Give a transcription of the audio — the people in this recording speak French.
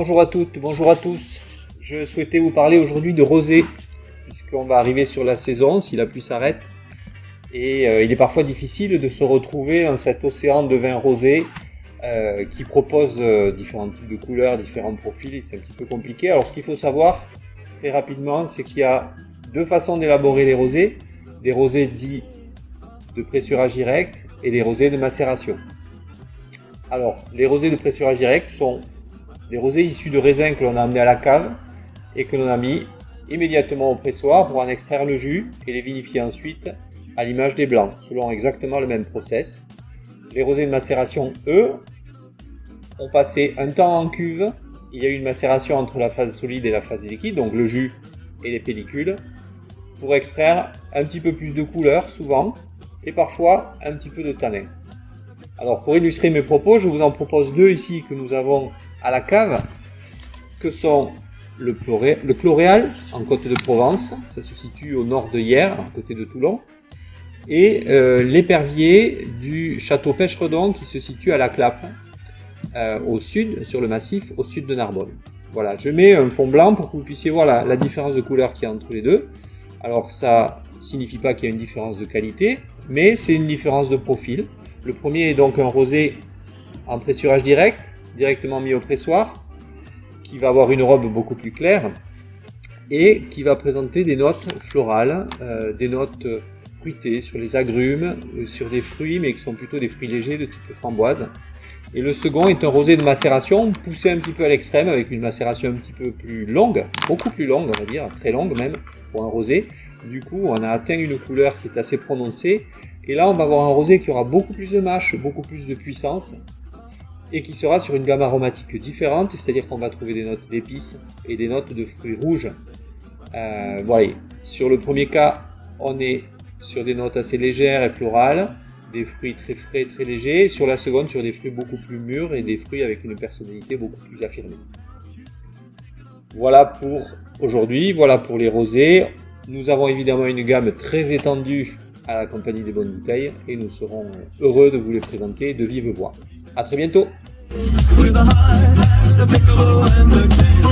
Bonjour à toutes, bonjour à tous. Je souhaitais vous parler aujourd'hui de rosé, puisqu'on va arriver sur la saison, si la pluie s'arrête. Et il est parfois difficile de se retrouver dans cet océan de vin rosé qui propose différents types de couleurs, différents profils, et c'est un petit peu compliqué. Alors ce qu'il faut savoir, très rapidement, c'est qu'il y a deux façons d'élaborer les rosés. Des rosés dits de pressurage direct et des rosés de macération. Alors, les rosés de pressurage direct sont des rosés issus de raisins que l'on a amenés à la cave et que l'on a mis immédiatement au pressoir pour en extraire le jus et les vinifier ensuite à l'image des blancs, selon exactement le même process. Les rosés de macération, eux, ont passé un temps en cuve. Il y a eu une macération entre la phase solide et la phase liquide, donc le jus et les pellicules, pour extraire un petit peu plus de couleur, souvent, et parfois un petit peu de tanin. Alors pour illustrer mes propos, je vous en propose deux ici que nous avons à la cave, que sont le Cloréal en Côte de Provence, ça se situe au nord de Hyères, à côté de Toulon, et l'épervier du château Pêche-Redon qui se situe à la Clappe, au sud, sur le massif, au sud de Narbonne. Voilà, je mets un fond blanc pour que vous puissiez voir la différence de couleur qu'il y a entre les deux. Alors ça signifie pas qu'il y a une différence de qualité, mais c'est une différence de profil. Le premier est donc un rosé en pressurage direct, directement mis au pressoir, qui va avoir une robe beaucoup plus claire et qui va présenter des notes florales, des notes fruitées sur les agrumes, sur des fruits, mais qui sont plutôt des fruits légers de type framboise. Et le second est un rosé de macération, poussé un petit peu à l'extrême, avec une macération un petit peu plus longue, beaucoup plus longue on va dire, très longue même, pour un rosé. Du coup, on a atteint une couleur qui est assez prononcée. Et là, on va avoir un rosé qui aura beaucoup plus de mâche, beaucoup plus de puissance, et qui sera sur une gamme aromatique différente, c'est-à-dire qu'on va trouver des notes d'épices et des notes de fruits rouges. Voilà. Sur le premier cas, on est sur des notes assez légères et florales, des fruits très frais, très légers. Sur la seconde, sur des fruits beaucoup plus mûrs et des fruits avec une personnalité beaucoup plus affirmée. Voilà pour aujourd'hui, voilà pour les rosés. Nous avons évidemment une gamme très étendue à la Compagnie des Bonnes Bouteilles et nous serons heureux de vous les présenter de vive voix. À très bientôt. With the heart, the piccolo and the king.